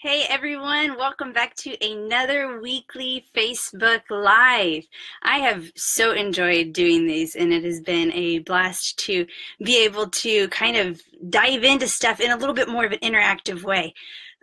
Hey everyone, welcome back to another weekly Facebook Live. I have so enjoyed doing these, and it has been a blast to be able to kind of dive into stuff in a little bit more of an interactive way.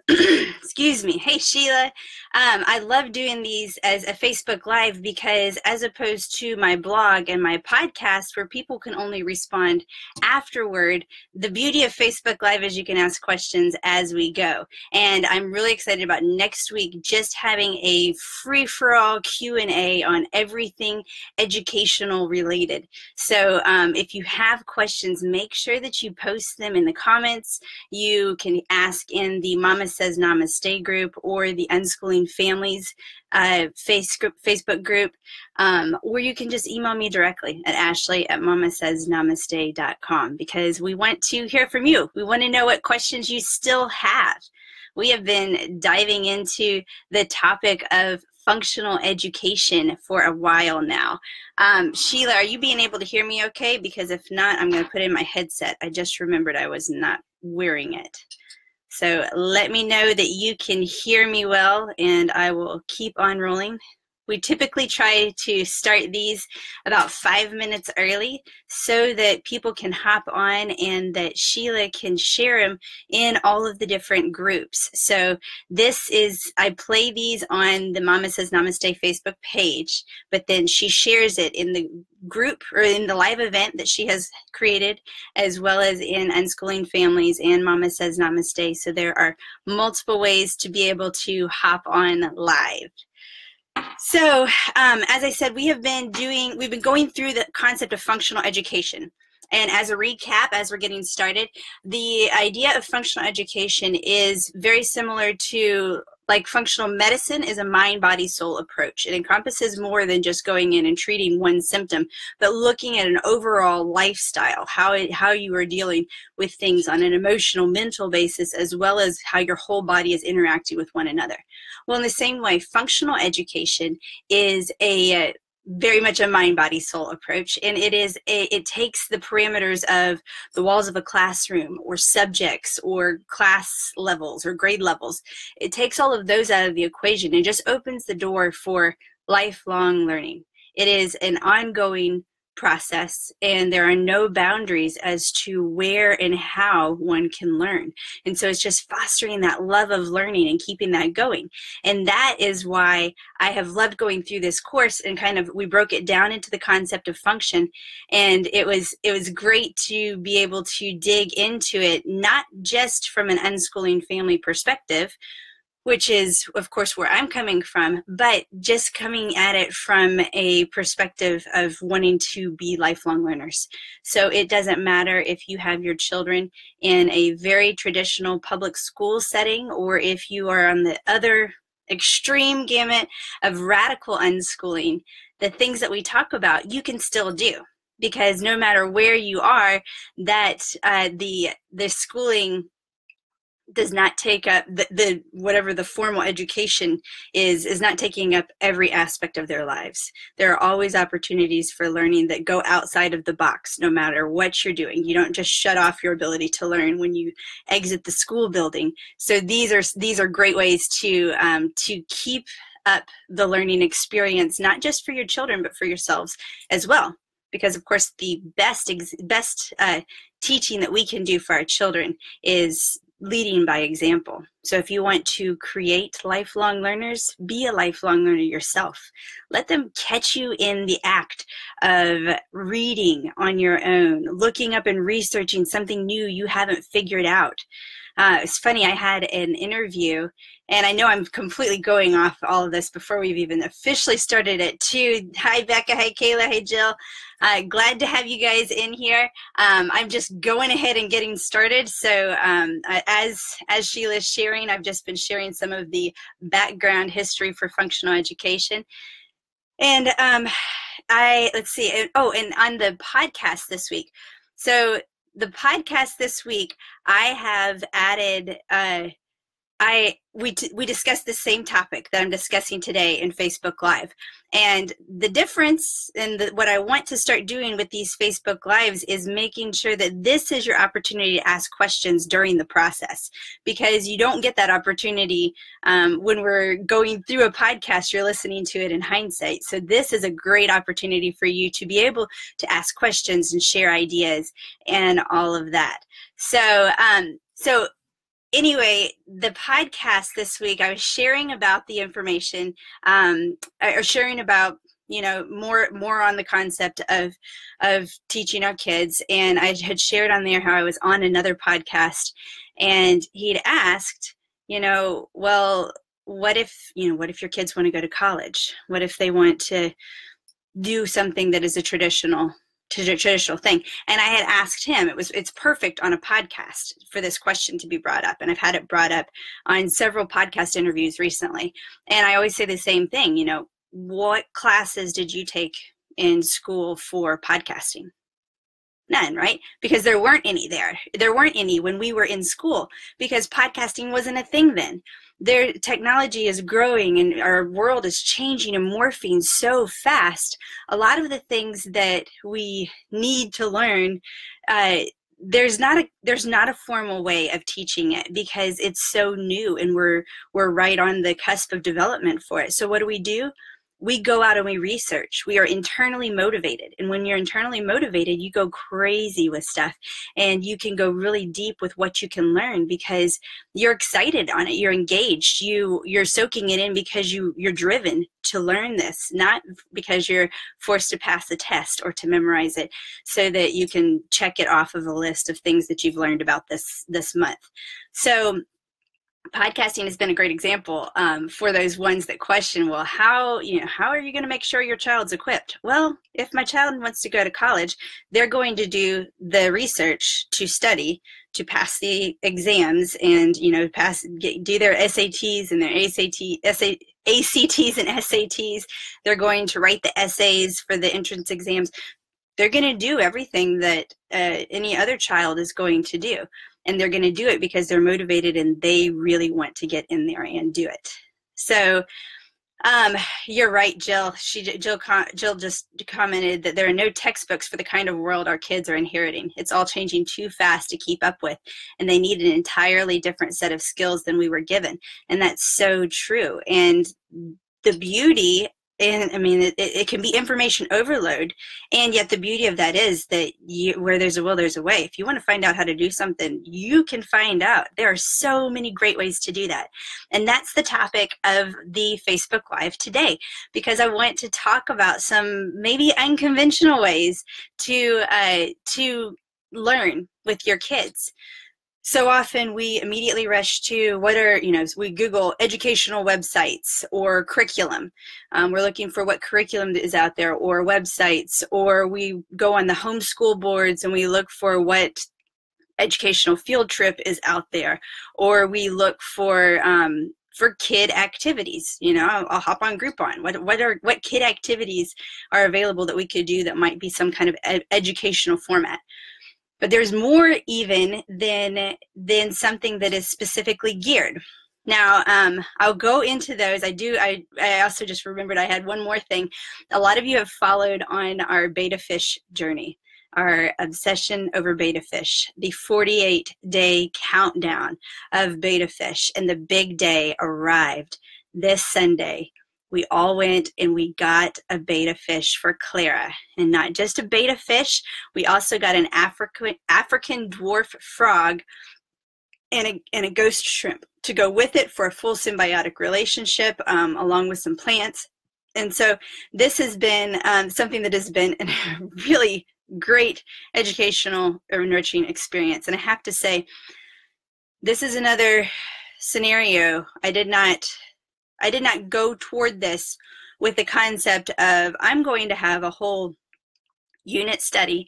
Excuse me. Hey, Sheila. I love doing these as a Facebook Live because as opposed to my blog and my podcast where people can only respond afterward, the beauty of Facebook Live is you can ask questions as we go. And I'm really excited about next week just having a free-for-all Q&A on everything educational related. So if you have questions, make sure that you post them in the comments. You can ask in the Mama Says Namaste group or the Unschooling Families Facebook group, or you can just email me directly at ashley@mamasaysnamaste.com because we want to hear from you. We want to know what questions you still have. We have been diving into the topic of functional education for a while now. Sheila, are you being able to hear me okay? Because if not, I'm going to put in my headset. I just remembered I was not wearing it. So let me know that you can hear me well, and I will keep on rolling. We typically try to start these about 5 minutes early so that people can hop on and that Sheila can share them in all of the different groups. So this is, I play these on the Mama Says Namaste Facebook page, but then she shares it in the group or in the live event that she has created, as well as in Unschooling Families and Mama Says Namaste. So there are multiple ways to be able to hop on live. So, as I said, we've been going through the concept of functional education. And as a recap, as we're getting started, the idea of functional education is very similar to like functional medicine is a mind, body, soul approach. It encompasses more than just going in and treating one symptom, but looking at an overall lifestyle, how you are dealing with things on an emotional, mental basis, as well as how your whole body is interacting with one another. Well, in the same way, functional education is a very much a mind, body, soul approach, and it takes the parameters of the walls of a classroom or subjects or class levels or grade levels. It takes all of those out of the equation and just opens the door for lifelong learning. It is an ongoing process, and there are no boundaries as to where and how one can learn. And so it's just fostering that love of learning and keeping that going. And that is why I have loved going through this course, and kind of we broke it down into the concept of function. And it was great to be able to dig into it, not just from an unschooling family perspective, which is, of course, where I'm coming from, but just coming at it from a perspective of wanting to be lifelong learners. So it doesn't matter if you have your children in a very traditional public school setting, or if you are on the other extreme gamut of radical unschooling, the things that we talk about, you can still do. Because no matter where you are, that the schooling does not take up the whatever the formal education is not taking up every aspect of their lives. There are always opportunities for learning that go outside of the box, no matter what you're doing. You don't just shut off your ability to learn when you exit the school building. So these are great ways to keep up the learning experience, not just for your children, but for yourselves as well. Because of course, the best teaching that we can do for our children is leading by example. So if you want to create lifelong learners, be a lifelong learner yourself. Let them catch you in the act of reading on your own, looking up and researching something new you haven't figured out. It's funny, I had an interview, and I know I'm completely going off all of this before we've even officially started it too. Hi, Becca. Hi, Kayla. Hi, Jill. Glad to have you guys in here. I'm just going ahead and getting started. So as Sheila's sharing, I've just been sharing some of the background history for functional education. And let's see. Oh, and on the podcast this week. So the podcast this week, I have added we discussed the same topic that I'm discussing today in Facebook Live. And the difference in what I want to start doing with these Facebook Lives is making sure that this is your opportunity to ask questions during the process, because you don't get that opportunity when we're going through a podcast. You're listening to it in hindsight. So this is a great opportunity for you to be able to ask questions and share ideas and all of that. So anyway, the podcast this week, I was sharing about the information, or sharing about, more on the concept of teaching our kids. And I had shared on there how I was on another podcast, and he'd asked, well, what if your kids want to go to college? What if they want to do something that is a traditional thing? And I had asked him, it's perfect on a podcast for this question to be brought up. And I've had it brought up on several podcast interviews recently. And I always say the same thing, what classes did you take in school for podcasting? None, right? Because there weren't any there. There weren't any when we were in school, because podcasting wasn't a thing then. Their technology is growing and our world is changing and morphing so fast. A lot of the things that we need to learn, there's not a formal way of teaching it, because it's so new and we're right on the cusp of development for it. So what do? We go out and we research. We are internally motivated. And when you're internally motivated, you go crazy with stuff, and you can go really deep with what you can learn because you're excited on it. You're engaged. You're soaking it in because you're driven to learn this, not because you're forced to pass a test or to memorize it so that you can check it off of a list of things that you've learned about this month. So podcasting has been a great example for those ones that question, well, how are you going to make sure your child's equipped? Well, if my child wants to go to college, they're going to do the research to study, to pass the exams, and do their SATs and their ACTs and SATs. They're going to write the essays for the entrance exams. They're going to do everything that any other child is going to do. And they're going to do it because they're motivated and they really want to get in there and do it. So you're right, Jill. Jill just commented that there are no textbooks for the kind of world our kids are inheriting. It's all changing too fast to keep up with, and they need an entirely different set of skills than we were given. And that's so true. And the beauty, and I mean, it can be information overload, and yet the beauty of that is that where there's a will, there's a way. If you want to find out how to do something, you can find out. There are so many great ways to do that. And that's the topic of the Facebook Live today, because I want to talk about some maybe unconventional ways to learn with your kids. So often we immediately rush to we Google educational websites or curriculum. We're looking for what curriculum is out there, or websites, or we go on the homeschool boards and we look for what educational field trip is out there, or we look for kid activities. I'll hop on Groupon. What kid activities are available that we could do that might be some kind of educational format? But there's more even than something that is specifically geared. Now, I'll go into those. I also just remembered I had one more thing. A lot of you have followed on our beta fish journey, our obsession over beta fish, the 48-day countdown of beta fish, and the big day arrived this Sunday. We all went and we got a beta fish for Clara. And not just a beta fish, we also got an African dwarf frog and a ghost shrimp to go with it for a full symbiotic relationship, along with some plants. And so this has been something that has been a really great educational or nurturing experience. And I have to say, this is another scenario. I did not go toward this with the concept of I'm going to have a whole unit study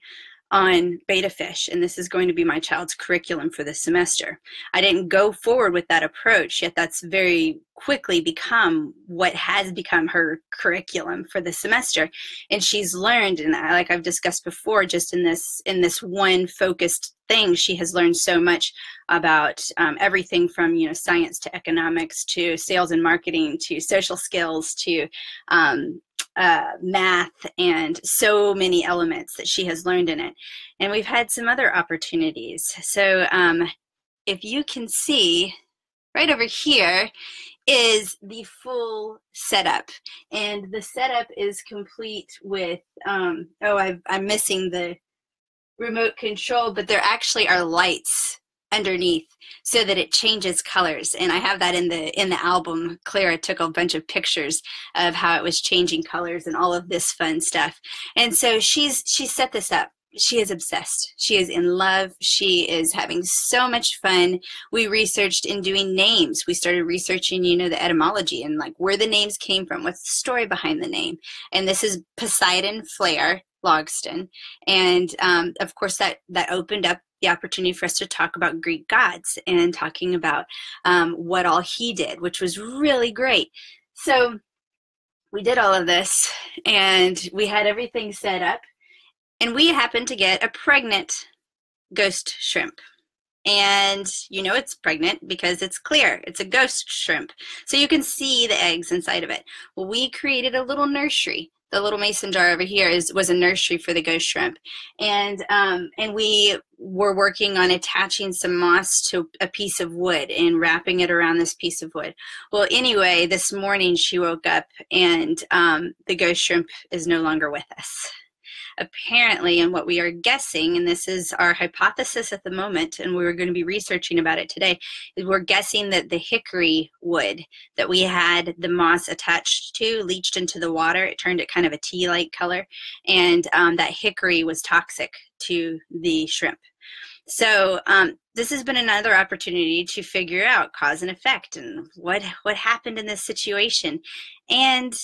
on betta fish, and this is going to be my child's curriculum for this semester. I didn't go forward with that approach, yet that's very quickly become what has become her curriculum for the semester. And she's learned, and like I've discussed before, just in this one focused thing, she has learned so much about everything from, you know, science to economics to sales and marketing to social skills to math, and so many elements that she has learned in it. And we've had some other opportunities. So if you can see right over here is the full setup, and the setup is complete with I'm missing the remote control, but there actually are lights underneath so that it changes colors, and I have that in the album. Clara took a bunch of pictures of how it was changing colors and all of this fun stuff. And so she set this up. She is obsessed. She is in love. She is having so much fun. We researched in doing names. We started researching, you know, the etymology and like where the names came from. What's the story behind the name? And this is Poseidon Flare Logston. And of course that opened up the opportunity for us to talk about Greek gods and talking about what all he did, which was really great. So we did all of this and we had everything set up, and we happened to get a pregnant ghost shrimp. And you know it's pregnant because it's clear. It's a ghost shrimp. So you can see the eggs inside of it. Well, we created a little nursery. The little mason jar over here was a nursery for the ghost shrimp. And we were working on attaching some moss to a piece of wood and wrapping it around this piece of wood. Well, anyway, this morning she woke up and the ghost shrimp is no longer with us. Apparently, and what we are guessing, and this is our hypothesis at the moment, and we were going to be researching about it today, is we're guessing that the hickory wood that we had the moss attached to leached into the water. It turned it kind of a tea-like color, and that hickory was toxic to the shrimp. So this has been another opportunity to figure out cause and effect and what happened in this situation, and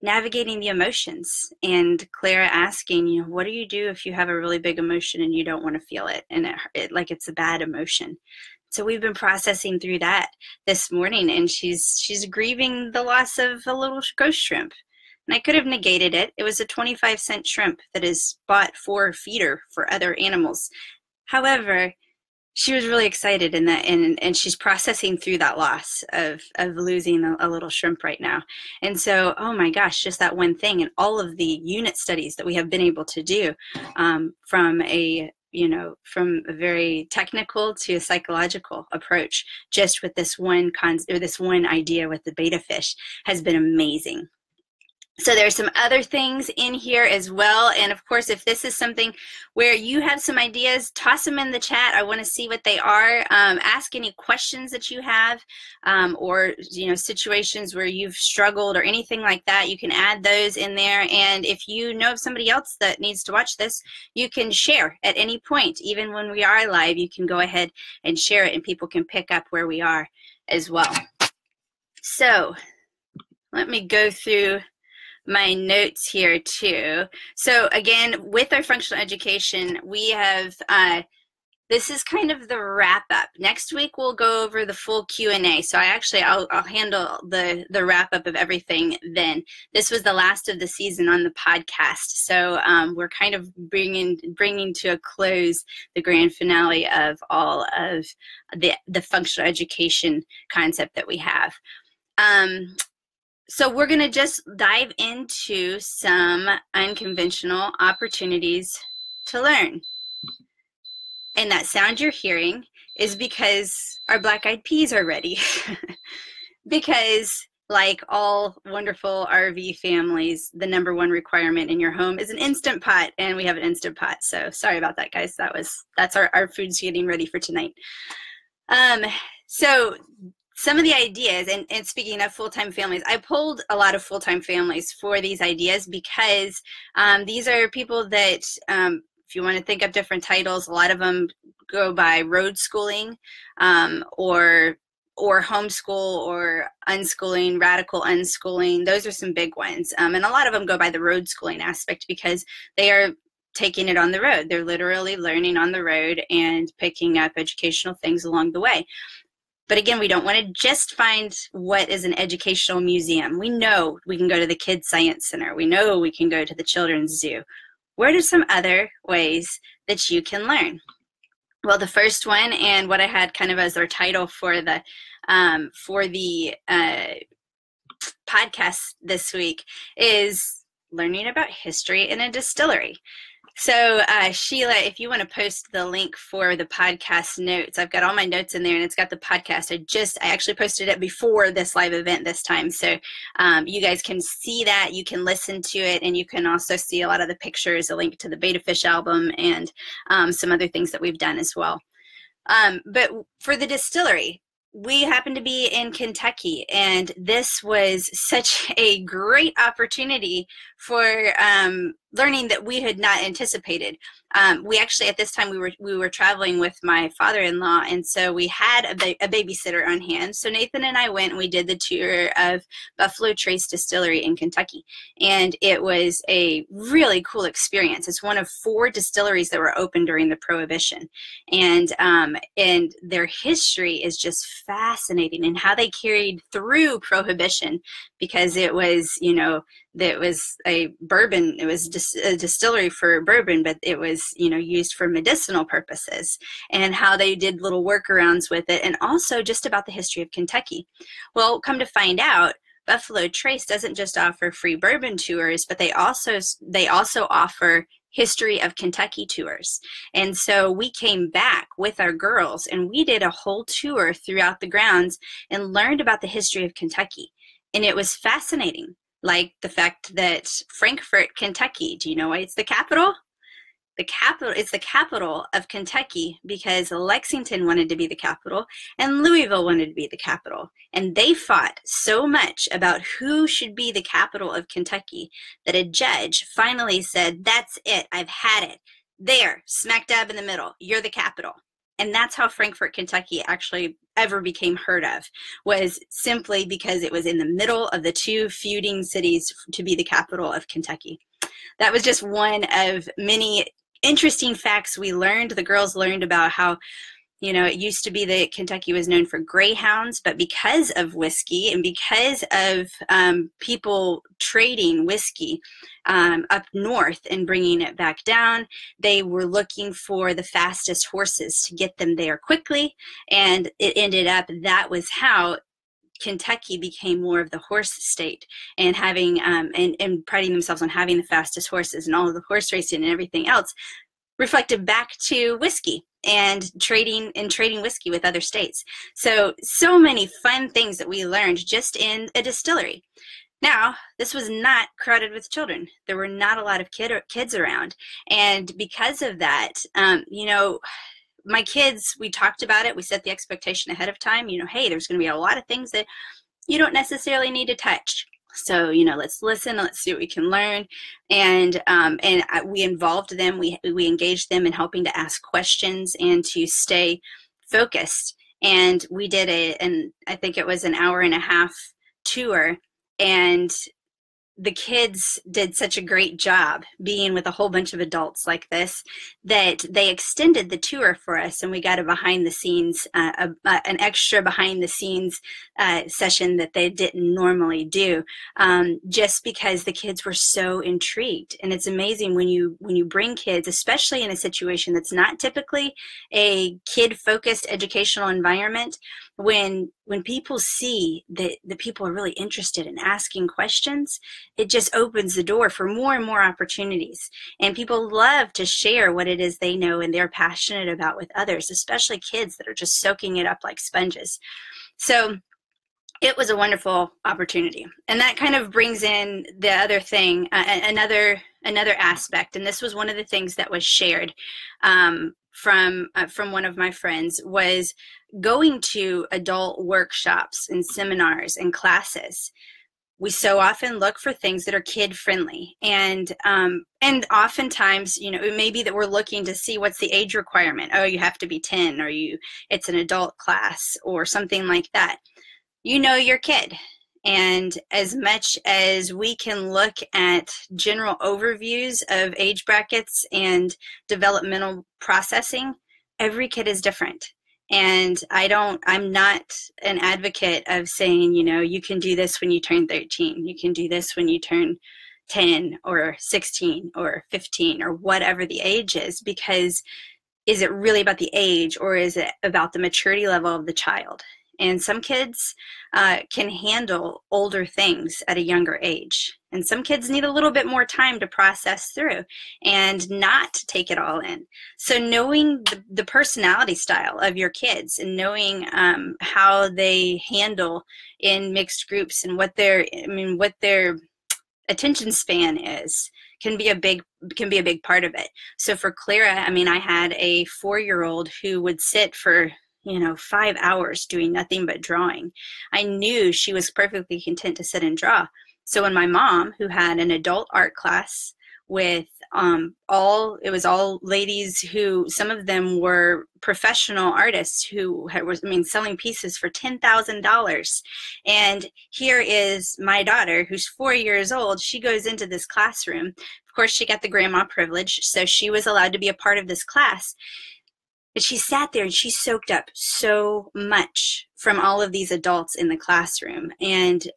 navigating the emotions. And Clara asking, you know, what do you do if you have a really big emotion and you don't want to feel it, and it like it's a bad emotion? So we've been processing through that this morning, and she's grieving the loss of a little ghost shrimp. And I could have negated it. It was a 25-cent shrimp that is bought for feeder for other animals. However, she was really excited in that, and she's processing through that loss of losing a little shrimp right now. And so, oh my gosh, just that one thing, and all of the unit studies that we have been able to do from a very technical to a psychological approach, just with this one idea with the betta fish, has been amazing. So there's some other things in here as well. And of course, if this is something where you have some ideas, toss them in the chat. I want to see what they are. Ask any questions that you have, or situations where you've struggled or anything like that. You can add those in there. And if you know of somebody else that needs to watch this, you can share at any point. Even when we are live, you can go ahead and share it, and people can pick up where we are as well. So let me go through my notes here too. So again, with our functional education, we have, this is kind of the wrap up. Next week, we'll go over the full Q&A. So I'll handle the wrap up of everything then. This was the last of the season on the podcast. So we're kind of bringing to a close the grand finale of all of the functional education concept that we have. So we're going to just dive into some unconventional opportunities to learn. And that sound you're hearing is because our black-eyed peas are ready. Because like all wonderful RV families, the #1 requirement in your home is an Instant Pot, and we have an Instant Pot. So sorry about that, guys. That's our food's getting ready for tonight. So some of the ideas, and speaking of full-time families, I pulled a lot of full-time families for these ideas because these are people that, if you want to think of different titles, a lot of them go by road schooling, or homeschool, or unschooling, radical unschooling. Those are some big ones. And a lot of them go by the road schooling aspect because they are taking it on the road. They're literally learning on the road and picking up educational things along the way. But again, we don't want to just find what is an educational museum. We know we can go to the Kids Science Center. We know we can go to the Children's Zoo. What are some other ways that you can learn? Well, the first one, and what I had kind of as our title for the podcast this week, is learning about history in a distillery. So Sheila, if you want to post the link for the podcast notes, I've got all my notes in there, and it's got the podcast. I actually posted it before this live event this time. So you guys can see that, you can listen to it, and you can also see a lot of the pictures, a link to the Beta Fish album, and some other things that we've done as well. But for the distillery, we happen to be in Kentucky, and this was such a great opportunity for learning that we had not anticipated. We actually, at this time, we were traveling with my father-in-law, and so we had a babysitter on hand. So Nathan and I went and we did the tour of Buffalo Trace Distillery in Kentucky, and it was a really cool experience. It's one of 4 distilleries that were open during the Prohibition, and their history is just fascinating, and how they carried through Prohibition, because it was, you know, that was a bourbon, it was a distillery for bourbon, but it was, you know, used for medicinal purposes, and how they did little workarounds with it, and also just about the history of Kentucky. Well, come to find out, Buffalo Trace doesn't just offer free bourbon tours, but they also offer history of Kentucky tours. And so we came back with our girls, and we did a whole tour throughout the grounds and learned about the history of Kentucky. And it was fascinating. Like the fact that Frankfort, Kentucky, do you know why it's the capital? It's the capital of Kentucky because Lexington wanted to be the capital and Louisville wanted to be the capital. And they fought so much about who should be the capital of Kentucky that a judge finally said, "That's it, I've had it. There, smack dab in the middle, you're the capital." And that's how Frankfort, Kentucky actually ever became heard of, was simply because it was in the middle of the 2 feuding cities to be the capital of Kentucky. That was just one of many interesting facts we learned. The girls learned about how, you know, it used to be that Kentucky was known for greyhounds, but because of whiskey and because of people trading whiskey up north and bringing it back down, they were looking for the fastest horses to get them there quickly. And it ended up that was how Kentucky became more of the horse state, and having and priding themselves on having the fastest horses, and all of the horse racing and everything else reflected back to whiskey and trading whiskey with other states. So many fun things that we learned just in a distillery. Now, this was not crowded with children. There were not a lot of kids around, and because of that, you know, my kids, we talked about it. We set the expectation ahead of time. You know, hey, there's going to be a lot of things that you don't necessarily need to touch. So, you know, let's listen, let's see what we can learn. And we involved them. We engaged them in helping to ask questions and to stay focused. And we did I think it was an 1.5-hour tour. And the kids did such a great job being with a whole bunch of adults like this that they extended the tour for us, and we got a behind the scenes, an extra behind the scenes session that they didn't normally do, just because the kids were so intrigued. And it's amazing when you bring kids, especially in a situation that's not typically a kid-focused educational environment, when people see that the people are really interested in asking questions, it just opens the door for more and more opportunities. And people love to share what it is they know and they're passionate about with others, especially kids that are just soaking it up like sponges. So it was a wonderful opportunity. And that kind of brings in the other thing, another aspect. And this was one of the things that was shared from one of my friends, was going to adult workshops and seminars and classes. We so often look for things that are kid friendly, and oftentimes, you know, it may be that we're looking to see what's the age requirement. Oh, you have to be 10, or it's an adult class or something like that. You know your kid, And as much as we can look at general overviews of age brackets and developmental processing, every kid is different. And I'm not an advocate of saying, you know, you can do this when you turn 13, you can do this when you turn 10 or 16 or 15 or whatever the age is, because is it really about the age, or is it about the maturity level of the child? And some kids can handle older things at a younger age. And some kids need a little bit more time to process through and not take it all in. So knowing the personality style of your kids and knowing how they handle in mixed groups and what their attention span is can be a big part of it. So for Clara, I mean, I had a 4-year-old who would sit for 5 hours doing nothing but drawing. I knew she was perfectly content to sit and draw. So when my mom, who had an adult art class with all ladies who, some of them were professional artists who were selling pieces for $10,000. And here is my daughter, who's 4 years old. She goes into this classroom. Of course, she got the grandma privilege, so she was allowed to be a part of this class. But she sat there and she soaked up so much from all of these adults in the classroom. And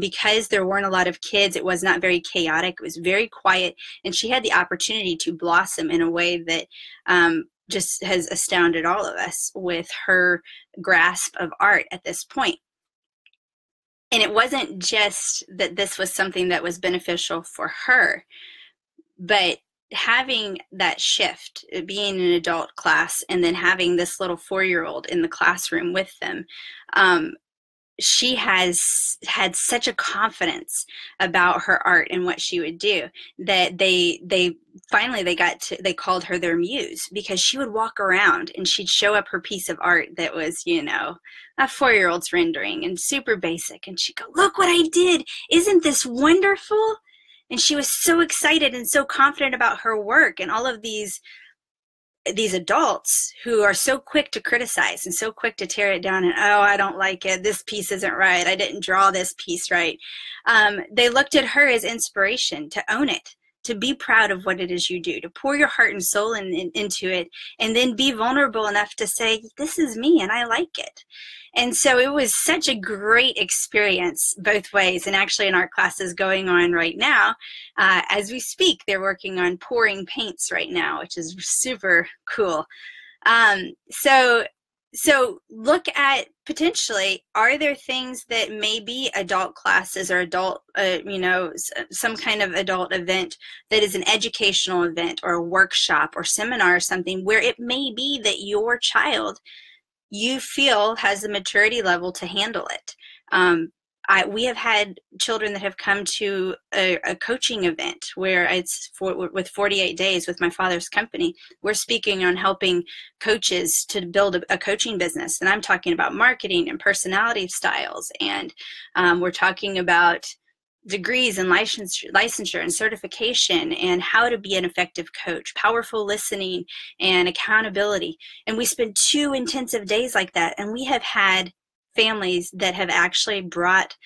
because there weren't a lot of kids, it was not very chaotic. It was very quiet. And she had the opportunity to blossom in a way that just has astounded all of us with her grasp of art at this point. And it wasn't just that this was something that was beneficial for her, but having that shift, being an adult class, and then having this little 4-year-old in the classroom with them, she has had such a confidence about her art and what she would do that they called her their muse, because she would walk around and she'd show up her piece of art that was, a 4-year-old's rendering and super basic. And she'd go, "Look what I did. Isn't this wonderful?" And she was so excited and so confident about her work, and all of these adults who are so quick to criticize and so quick to tear it down and, "Oh, I don't like it. This piece isn't right. I didn't draw this piece right." They looked at her as inspiration to own it, to be proud of what it is you do, to pour your heart and soul into it, and then be vulnerable enough to say, "This is me and I like it." And so it was such a great experience both ways. And actually in art classes going on right now, as we speak, they're working on pouring paints right now, which is super cool. So look at potentially, are there things that may be adult classes or adult, some kind of adult event that is an educational event or a workshop or seminar or something where it may be that your child, you feel, has the maturity level to handle it. We have had children that have come to a coaching event where it's with 48 Days with my father's company. We're speaking on helping coaches to build a coaching business. And I'm talking about marketing and personality styles. And we're talking about degrees and licensure and certification and how to be an effective coach, powerful listening and accountability. And we spend 2 intensive days like that. And we have had families that have actually brought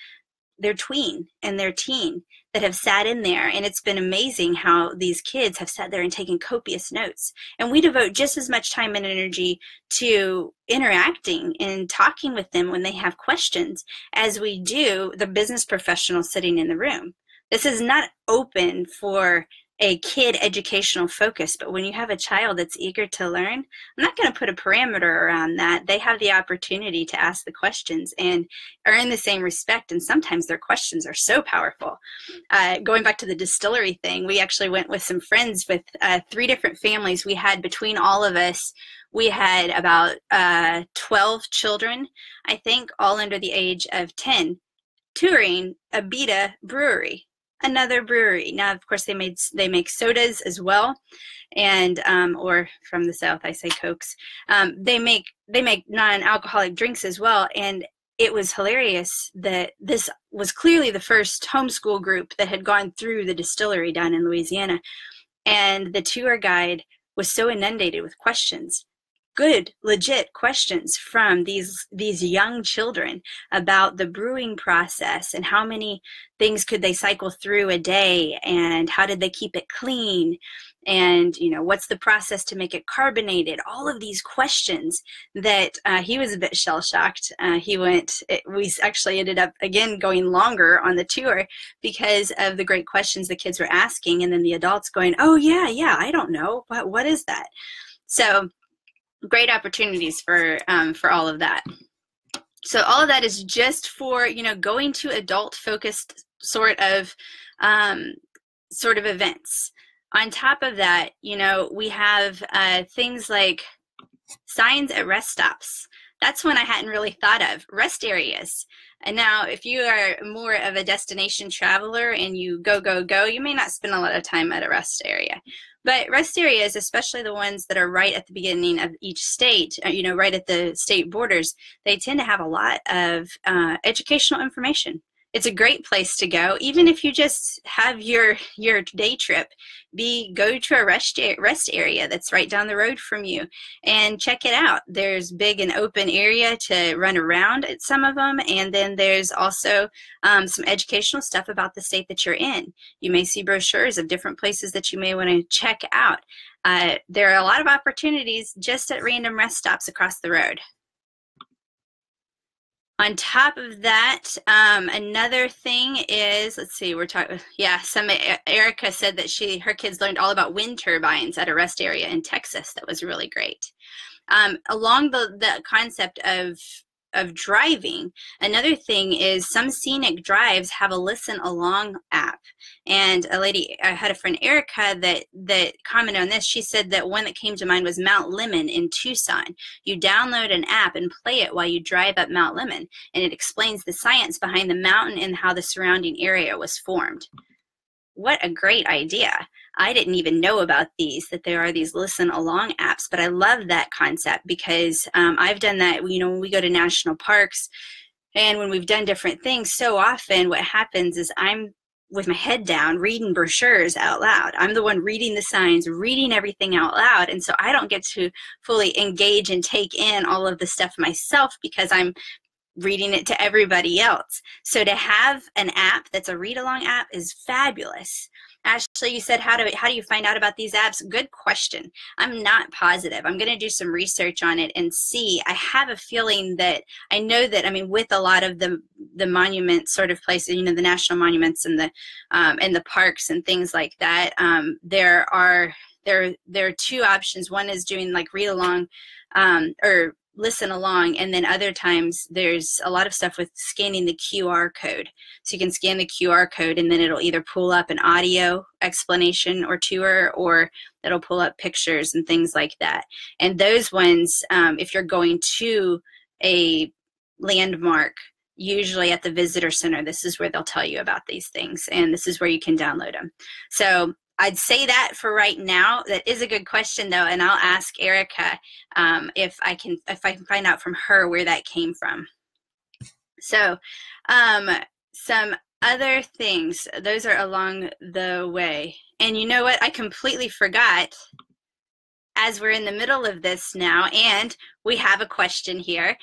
their tween and their teen that have sat in there, and it's been amazing how these kids have sat there and taken copious notes. And we devote just as much time and energy to interacting and talking with them when they have questions as we do the business professional sitting in the room. This is not open for a kid educational focus, but when you have a child that's eager to learn, I'm not going to put a parameter around that. They have the opportunity to ask the questions and earn the same respect, and sometimes their questions are so powerful. Going back to the distillery thing, we actually went with some friends with 3 different families. We had, between all of us, we had about 12 children, I think, all under the age of 10, touring a Beta brewery. Another brewery. Now, of course, they make sodas as well, and or from the South, I say Cokes. They make non-alcoholic drinks as well, and it was hilarious that this was clearly the first homeschool group that had gone through the distillery down in Louisiana, and the tour guide was so inundated with questions. good, legit questions from these young children about the brewing process and how many things could they cycle through a day and how did they keep it clean and, you know, what's the process to make it carbonated? All of these questions that he was a bit shell-shocked. We actually ended up, again, going longer on the tour because of the great questions the kids were asking, and then the adults going, oh, yeah, I don't know. What is that? So great opportunities for all of that. So all of that is just for, you know, going to adult-focused sort of events. On top of that, you know, we have things like signs at rest stops. That's one I hadn't really thought of. Rest areas. And now, if you are more of a destination traveler and you go, you may not spend a lot of time at a rest area. But rest areas, especially the ones that are right at the beginning of each state, you know, right at the state borders, they tend to have a lot of educational information. It's a great place to go, even if you just have your day trip. Go to a rest area that's right down the road from you and check it out. There's big and open area to run around at some of them, and then there's also some educational stuff about the state that you're in. You may see brochures of different places that you may want to check out. There are a lot of opportunities just at random rest stops across the road. On top of that, another thing is, let's see, we're talking, yeah, Erica said that her kids learned all about wind turbines at a rest area in Texas. That was really great. Along the concept of driving, another thing is some scenic drives have a listen along app. And I had a friend, Erica, that commented on this. She said that one that came to mind was Mount Lemmon in Tucson. You download an app and play it while you drive up Mount Lemmon, and it explains the science behind the mountain and how the surrounding area was formed. What a great idea. I didn't even know about that there are these listen along apps, but I love that concept because I've done that, you know, when we go to national parks and when we've done different things, so often what happens is I'm with my head down reading brochures out loud. I'm the one reading the signs, reading everything out loud, and so I don't get to fully engage and take in all of the stuff myself because I'm reading it to everybody else. So to have an app that's a read-along app is fabulous. Ashley, you said, how do you find out about these apps? Good question. I'm not positive. I'm going to do some research on it and see. I have a feeling that I know that, I mean, with a lot of the monument sort of places, you know, the national monuments and the parks and things like that, there are two options. One is doing like read along or listen along, and then other times there's a lot of stuff with scanning the QR code. So you can scan the QR code and then it'll either pull up an audio explanation or tour, or it'll pull up pictures and things like that. And those ones, if you're going to a landmark, usually at the visitor center, this is where they'll tell you about these things, and this is where you can download them. So I'd say that for right now. That is a good question, though, and I'll ask Erica if I can find out from her where that came from. So some other things, those are along the way. And you know what? I completely forgot, as we're in the middle of this now, and we have a question here.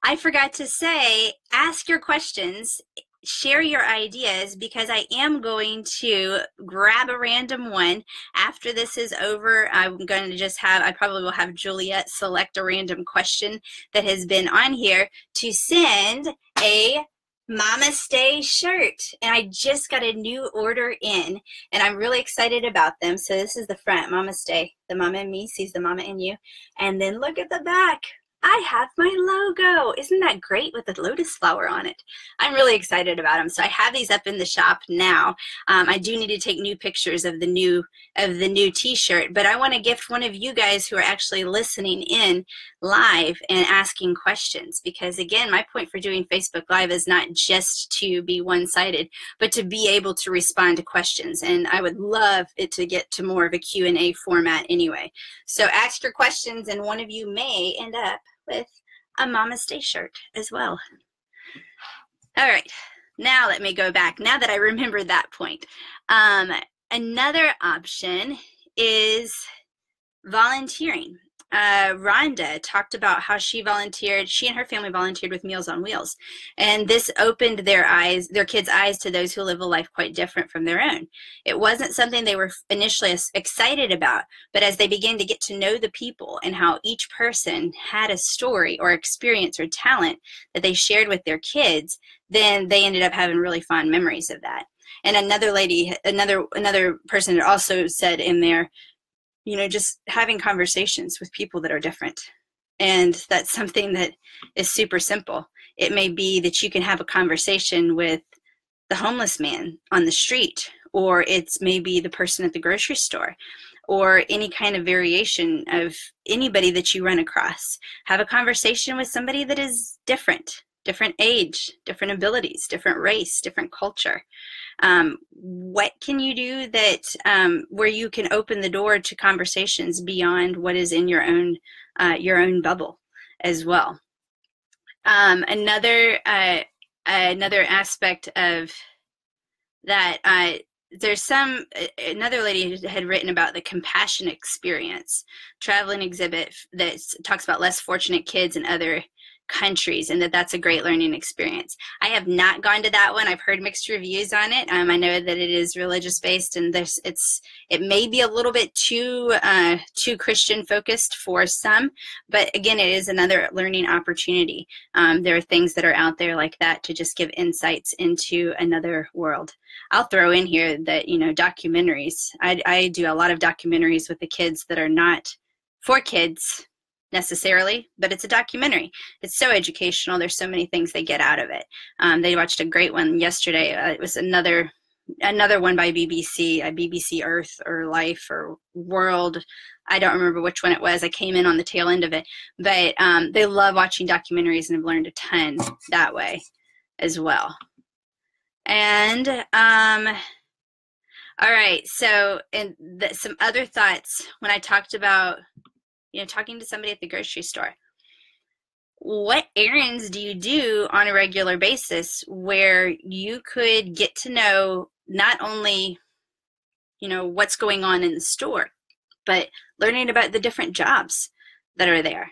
I forgot to say, ask your questions. Share your ideas, because I am going to grab a random one after this is over. I'm going to just I probably will have Juliet select a random question that has been on here to send a Mama Stay shirt. And I just got a new order in, and I'm really excited about them. So this is the front, Mama Stay. The mama in me sees the mama in you. And then look at the back. I have my logo. Isn't that great with the lotus flower on it? I'm really excited about them. So I have these up in the shop now. I do need to take new pictures of the new t-shirt, but I want to gift one of you guys who are actually listening in live and asking questions, because again, my point for doing Facebook Live is not just to be one-sided, but to be able to respond to questions. And I would love it to get to more of a Q&A format anyway. So ask your questions, and one of you may end up with a Mama Stay shirt as well. All right, now let me go back, now that I remembered that point. Another option is volunteering. Rhonda talked about how she and her family volunteered with Meals on Wheels. And this opened their kids' eyes to those who live a life quite different from their own. It wasn't something they were initially excited about, but as they began to get to know the people and how each person had a story or experience or talent that they shared with their kids, then they ended up having really fond memories of that. And another person also said in there, just having conversations with people that are different. And that's something that is super simple. It may be that you can have a conversation with the homeless man on the street, or it's maybe the person at the grocery store, or any kind of variation of anybody that you run across. Have a conversation with somebody that is different age, different abilities, different race, different culture. What can you do that where you can open the door to conversations beyond what is in your own bubble as well? Another aspect of that, another lady had written about the compassion experience traveling exhibit that talks about less fortunate kids in other countries, and that's a great learning experience. I have not gone to that one. I've heard mixed reviews on it. I know that it is religious based, and it may be a little bit too Christian focused for some, but again, it is another learning opportunity. There are things that are out there like that to just give insights into another world. I'll throw in here that documentaries. I do a lot of documentaries with the kids that are not for kids necessarily, but it's a documentary. It's so educational. There's so many things they get out of it. They watched a great one yesterday. It was another one by BBC, BBC Earth or Life or World. I don't remember which one it was. I came in on the tail end of it, but they love watching documentaries and have learned a ton that way as well. And all right, so some other thoughts when I talked about talking to somebody at the grocery store. What errands do you do on a regular basis where you could get to know not only, what's going on in the store, but learning about the different jobs that are there?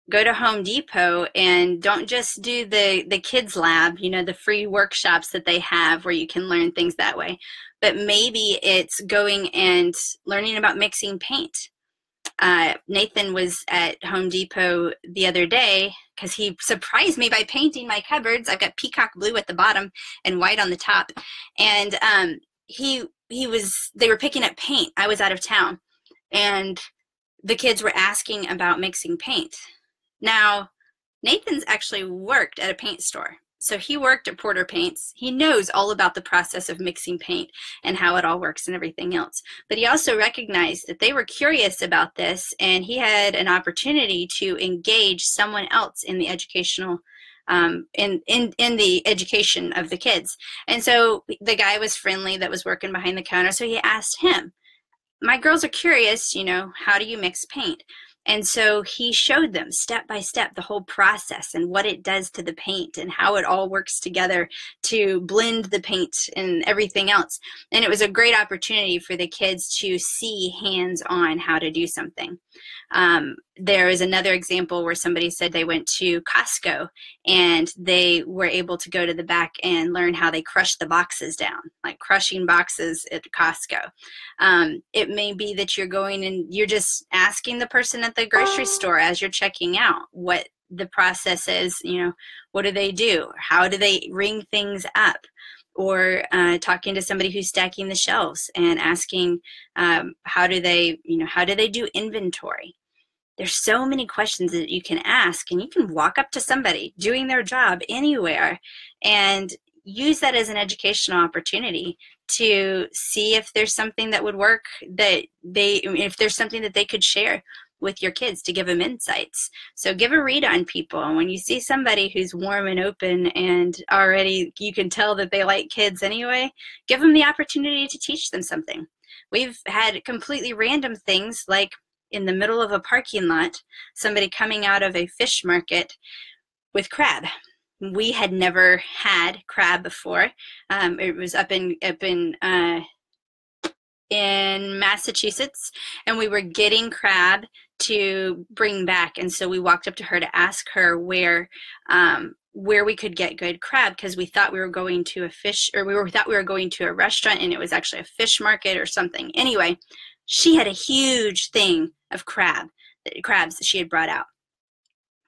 Go to Home Depot and don't just do the kids lab, the free workshops that they have where you can learn things that way, but maybe it's going and learning about mixing paint. Nathan was at Home Depot the other day because he surprised me by painting my cupboards. I've got peacock blue at the bottom and white on the top. And they were picking up paint. I was out of town. And the kids were asking about mixing paint. Now, Nathan's actually worked at a paint store. So he worked at Porter Paints. He knows all about the process of mixing paint and how it all works and everything else. But he also recognized that they were curious about this, and he had an opportunity to engage someone else in the educational in the education of the kids. And so the guy was friendly that was working behind the counter. So he asked him, "My girls are curious, how do you mix paint?" And so he showed them step by step the whole process and what it does to the paint and how it all works together to blend the paint and everything else. And it was a great opportunity for the kids to see hands-on how to do something. There is another example where somebody said they went to Costco and they were able to go to the back and learn how they crush the boxes down, like crushing boxes at Costco. It may be that you're going and you're just asking the person at the grocery store as you're checking out what the process is, what do they do? How do they ring things up? Or talking to somebody who's stacking the shelves and asking how do they do inventory? There's so many questions that you can ask, and you can walk up to somebody doing their job anywhere and use that as an educational opportunity to see if there's something that would work, if there's something that they could share with your kids to give them insights. So give a read on people. And when you see somebody who's warm and open and already you can tell that they like kids anyway, give them the opportunity to teach them something. We've had completely random things like in the middle of a parking lot, somebody coming out of a fish market with crab. We had never had crab before. It was up in Massachusetts, and we were getting crab to bring back. And so we walked up to her to ask her where we could get good crab, because we thought we were going to a fish, or thought we were going to a restaurant, and it was actually a fish market or something. Anyway, she had a huge thing of crabs that she had brought out.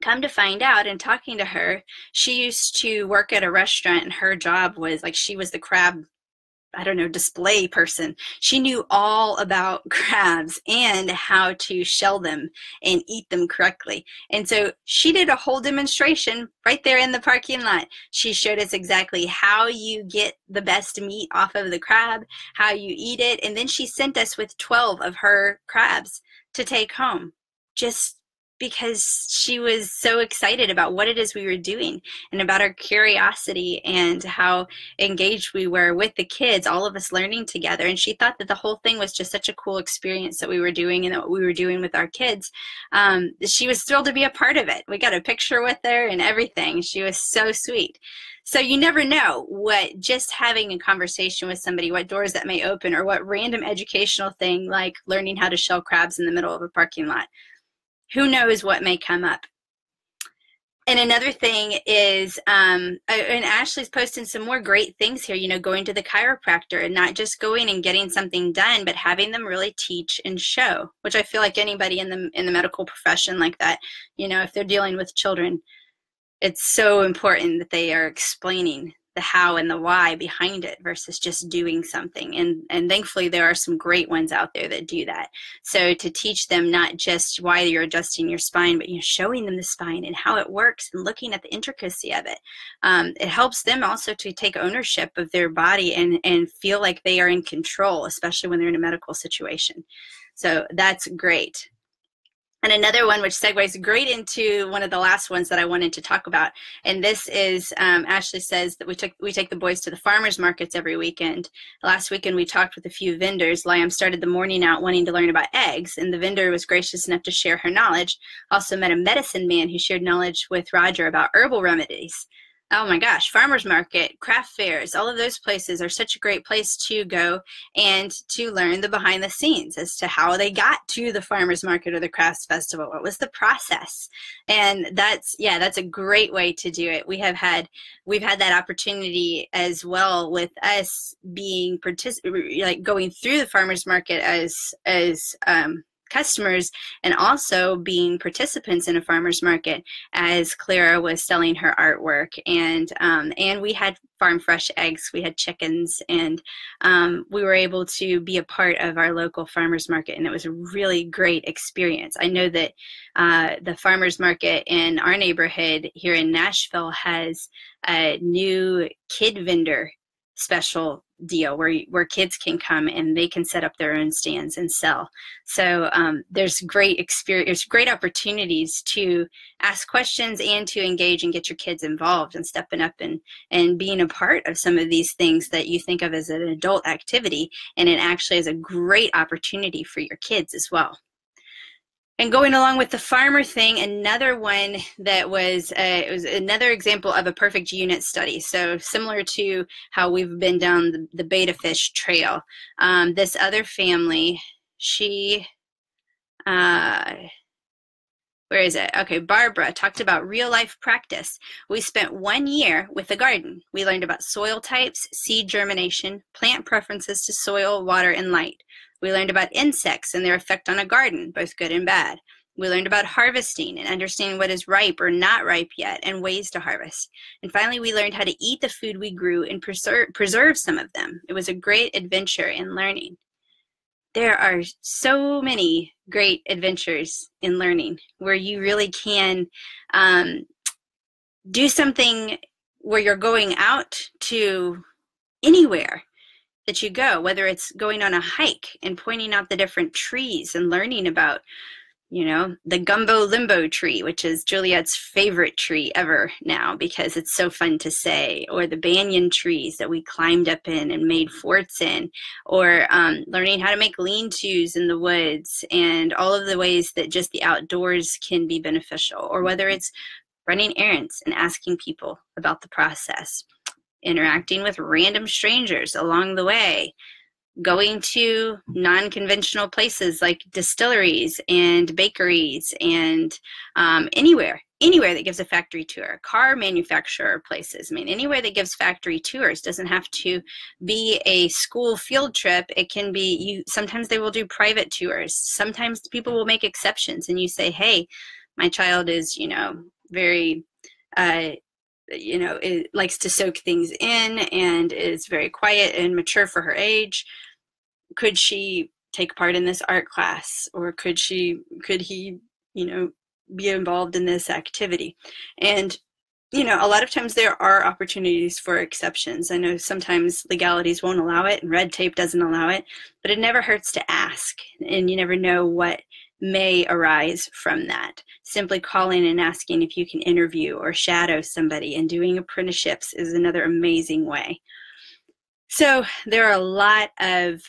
Come to find out, and talking to her, she used to work at a restaurant, and her job was like, she was the crab, I don't know, display person. She knew all about crabs and how to shell them and eat them correctly. And so she did a whole demonstration right there in the parking lot. She showed us exactly how you get the best meat off of the crab, how you eat it, and then she sent us with 12 of her crabs to take home, just because she was so excited about what it is we were doing and about our curiosity and how engaged we were with the kids, all of us learning together. And she thought that the whole thing was just such a cool experience that we were doing and that what we were doing with our kids. She was thrilled to be a part of it. We got a picture with her and everything. She was so sweet. So you never know what just having a conversation with somebody, what doors that may open, or what random educational thing like learning how to shell crabs in the middle of a parking lot. Who knows what may come up. And another thing is, and Ashley's posting some more great things here, you know, going to the chiropractor and not just going and getting something done, but having them really teach and show, which I feel like anybody in the medical profession like that, you know, if they're dealing with children, it's so important that they are explaining the how and the why behind it versus just doing something. And thankfully there are some great ones out there that do that. So to teach them not just why you're adjusting your spine, but, you know, showing them the spine and how it works and looking at the intricacy of it. It helps them also to take ownership of their body and feel like they are in control, especially when they're in a medical situation. So that's great. And another one which segues great into one of the last ones that I wanted to talk about, and this is, Ashley says that we take the boys to the farmers markets every weekend. Last weekend we talked with a few vendors. Liam started the morning out wanting to learn about eggs, and the vendor was gracious enough to share her knowledge. Also met a medicine man who shared knowledge with Roger about herbal remedies. Oh my gosh, farmers market, craft fairs, all of those places are such a great place to go and to learn the behind the scenes as to how they got to the farmers market or the crafts festival. What was the process? And that's a great way to do it. We've had that opportunity as well with us being like going through the farmers market as customers, and also being participants in a farmer's market as Clara was selling her artwork. And we had farm fresh eggs, we had chickens, and we were able to be a part of our local farmer's market, and it was a really great experience. I know that the farmer's market in our neighborhood here in Nashville has a new kid vendor special deal where kids can come and they can set up their own stands and sell. So there's great experience, great opportunities to ask questions and to engage and get your kids involved and stepping up and being a part of some of these things that you think of as an adult activity, and it actually is a great opportunity for your kids as well. And going along with the farmer thing, another one that was, it was another example of a perfect unit study. So similar to how we've been down the betta fish trail. This other family, where is it? Okay, Barbara talked about real life practice. We spent 1 year with the garden. We learned about soil types, seed germination, plant preferences to soil, water, and light. We learned about insects and their effect on a garden, both good and bad. We learned about harvesting and understanding what is ripe or not ripe yet and ways to harvest. And finally, we learned how to eat the food we grew and preserve some of them. It was a great adventure in learning. There are so many great adventures in learning where you really can do something where you're going out to anywhere that you go, whether it's going on a hike and pointing out the different trees and learning about, you know, the gumbo limbo tree, which is Juliet's favorite tree ever now because it's so fun to say, or the banyan trees that we climbed up in and made forts in, or learning how to make lean-tos in the woods and all of the ways that just the outdoors can be beneficial, or whether it's running errands and asking people about the process, interacting with random strangers along the way, going to non-conventional places like distilleries and bakeries and anywhere that gives a factory tour, car manufacturer places. I mean, anywhere that gives factory tours. Doesn't have to be a school field trip. It can be, sometimes they will do private tours. Sometimes people will make exceptions and you say, hey, my child is, very, it likes to soak things in and is very quiet and mature for her age. Could she take part in this art class, or could he, be involved in this activity? And, a lot of times there are opportunities for exceptions. I know sometimes legalities won't allow it and red tape doesn't allow it, but it never hurts to ask, and you never know what may arise from that. Simply calling and asking if you can interview or shadow somebody, and doing apprenticeships is another amazing way. So there are a lot of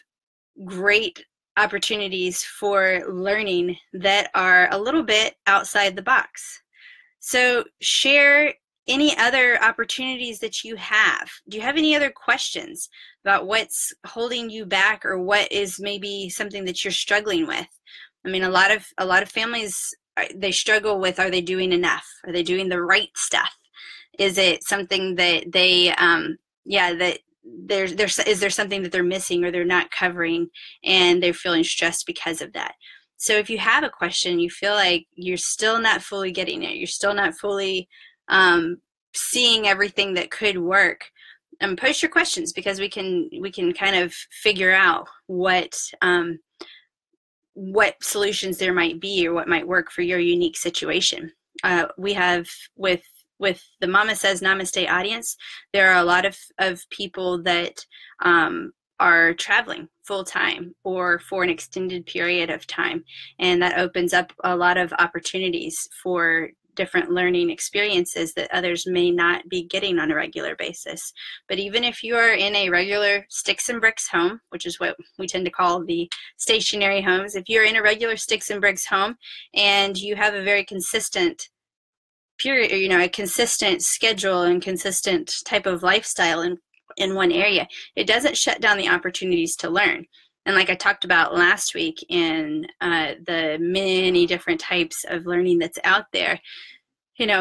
great opportunities for learning that are a little bit outside the box. So share any other opportunities that you have. Do you have any other questions about what's holding you back, or what is maybe something that you're struggling with? I mean, a lot of families, they struggle with, are they doing enough? Are they doing the right stuff? Is it something that they is there something that they're missing or they're not covering, and they're feeling stressed because of that? So if you have a question, you feel like you're still not fully getting it, you're still not fully seeing everything that could work, post your questions, because we can kind of figure out what solutions there might be, or what might work for your unique situation. We have with the Mama Says Namaste audience, there are a lot of people that are traveling full time or for an extended period of time. And that opens up a lot of opportunities for different learning experiences that others may not be getting on a regular basis. But even if you are in a regular sticks and bricks home, which is what we tend to call the stationary homes, if you're in a regular sticks and bricks home and you have a very consistent period, a consistent schedule and consistent type of lifestyle in one area, it doesn't shut down the opportunities to learn. And like I talked about last week in the many different types of learning that's out there,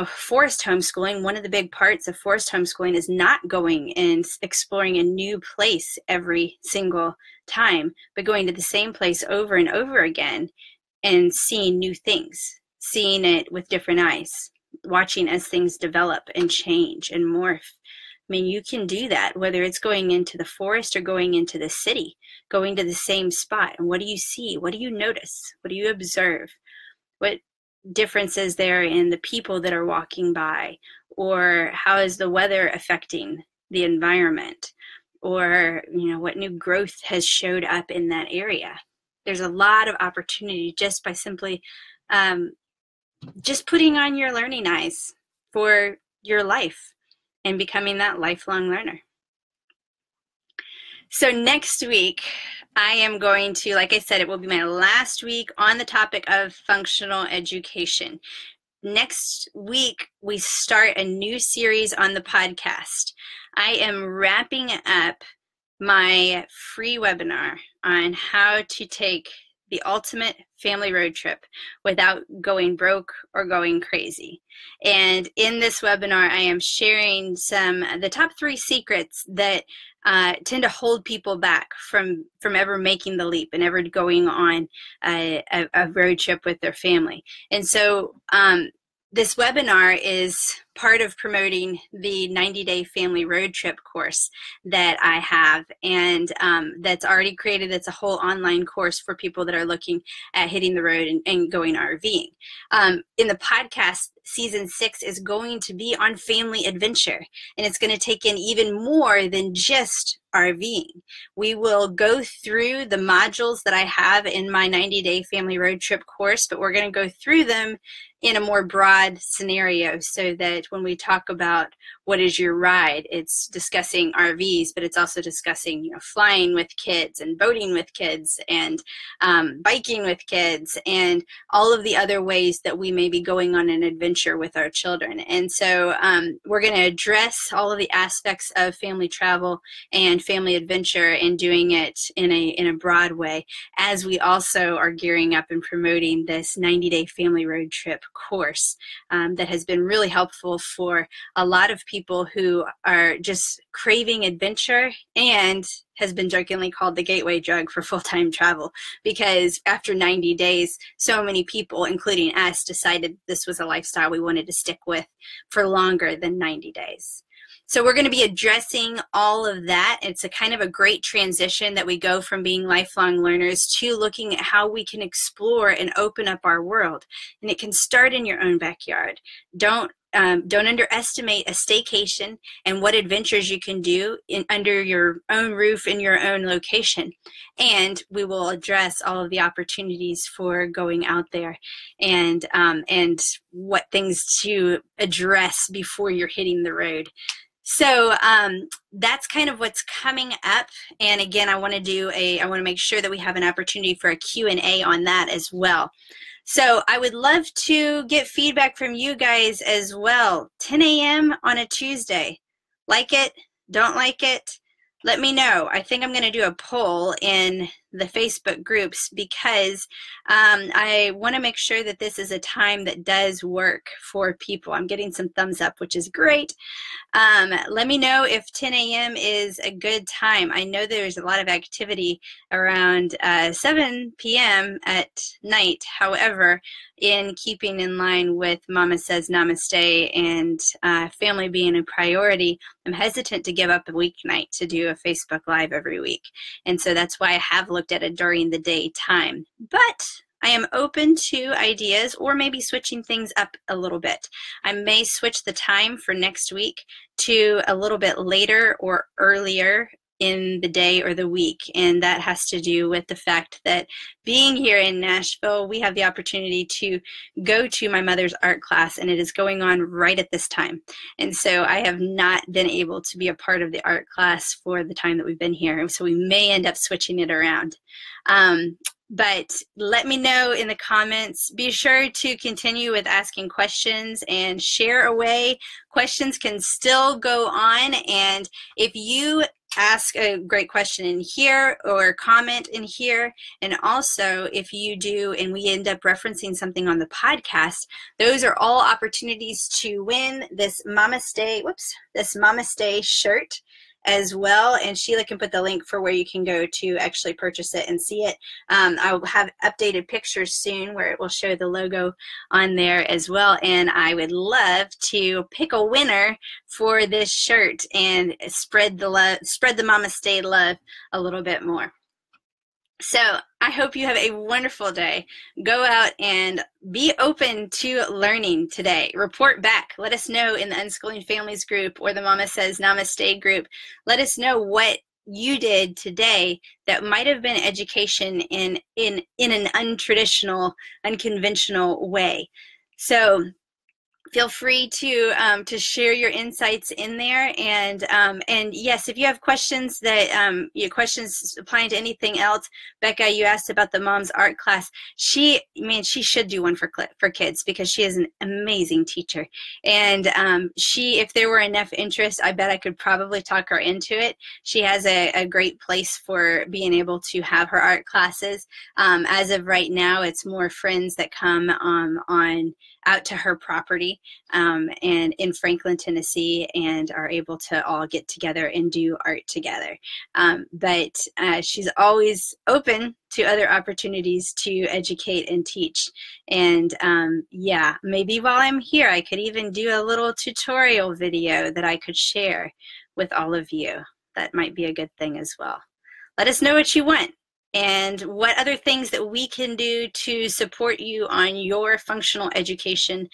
forced homeschooling, one of the big parts of forced homeschooling is not going and exploring a new place every single time, but going to the same place over and over again and seeing new things, seeing it with different eyes, watching as things develop and change and morph. I mean, you can do that, whether it's going into the forest or going into the city, going to the same spot. And what do you see? What do you notice? What do you observe? What difference is there in the people that are walking by? Or how is the weather affecting the environment? Or, what new growth has showed up in that area? There's a lot of opportunity just by simply just putting on your learning eyes for your life and becoming that lifelong learner. So next week, I am going to, like I said, it will be my last week on the topic of functional education. Next week, we start a new series on the podcast. I am wrapping up my free webinar on how to take the ultimate family road trip without going broke or going crazy. And in this webinar, I am sharing the top 3 secrets that tend to hold people back from ever making the leap and ever going on a road trip with their family. And so this webinar is part of promoting the 90-day family road trip course that I have, and that's already created. It's a whole online course for people that are looking at hitting the road and going RVing. In the podcast, season 6 is going to be on family adventure, and it's going to take in even more than just RVing. We will go through the modules that I have in my 90-day family road trip course, but we're going to go through them in a more broad scenario, so that when we talk about what is your ride, it's discussing RVs, but it's also discussing, you know, flying with kids and boating with kids and biking with kids and all of the other ways that we may be going on an adventure with our children. And so we're going to address all of the aspects of family travel and family adventure and doing it in a broad way, as we also are gearing up and promoting this 90-day family road trip course that has been really helpful for a lot of people who are just craving adventure, and has been jokingly called the gateway drug for full-time travel, because after 90 days, so many people, including us, decided this was a lifestyle we wanted to stick with for longer than 90 days. So we're going to be addressing all of that. It's a kind of a great transition that we go from being lifelong learners to looking at how we can explore and open up our world. And it can start in your own backyard. Don't underestimate a staycation and what adventures you can do under your own roof in your own location. And we will address all of the opportunities for going out there and what things to address before you're hitting the road. So that's kind of what's coming up. And again, I want to make sure that we have an opportunity for a Q&A on that as well. So I would love to get feedback from you guys as well. 10 a.m. on a Tuesday. Like it? Don't like it? Let me know. I think I'm going to do a poll in the Facebook groups, because I want to make sure that this is a time that does work for people. I'm getting some thumbs up, which is great. Let me know if 10 a.m. is a good time. I know there's a lot of activity around 7 p.m. at night. However, in keeping in line with Mama Says Namaste and family being a priority, I'm hesitant to give up a weeknight to do a Facebook Live every week. And so that's why I have looked at it during the day time. But I am open to ideas, or maybe switching things up a little bit. I may switch the time for next week to a little bit later or earlier in the day or the week, and that has to do with the fact that being here in Nashville, we have the opportunity to go to my mother's art class, and it is going on right at this time. And so I have not been able to be a part of the art class for the time that we've been here, so we may end up switching it around. But let me know in the comments. Be sure to continue with asking questions and share away. Questions can still go on, and if you ask a great question in here or comment in here, and also if you do and we end up referencing something on the podcast, those are all opportunities to win this Mama Stay shirt as well. And Sheila can put the link for where you can go to actually purchase it and see it. I will have updated pictures soon where it will show the logo on there as well. And I would love to pick a winner for this shirt and spread the love, spread the Mama Stay love a little bit more. So I hope you have a wonderful day. Go out and be open to learning today. Report back. Let us know in the Unschooling Families group or the Mama Says Namaste group. Let us know what you did today that might have been education in an untraditional, unconventional way. So feel free to share your insights in there, and yes, if you have questions that your questions applying to anything else, Becca, you asked about the mom's art class. She should do one for kids, because she is an amazing teacher, and if there were enough interest, I bet I could probably talk her into it. She has a great place for being able to have her art classes. As of right now, it's more friends that come out to her property and in Franklin, Tennessee, and are able to all get together and do art together. But she's always open to other opportunities to educate and teach. And yeah, maybe while I'm here, I could even do a little tutorial video that I could share with all of you. That might be a good thing as well. Let us know what you want, and what other things that we can do to support you on your functional education,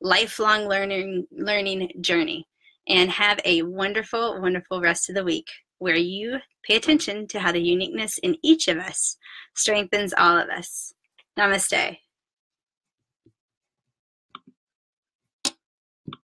lifelong learning journey. And have a wonderful, wonderful rest of the week, where you pay attention to how the uniqueness in each of us strengthens all of us. Namaste.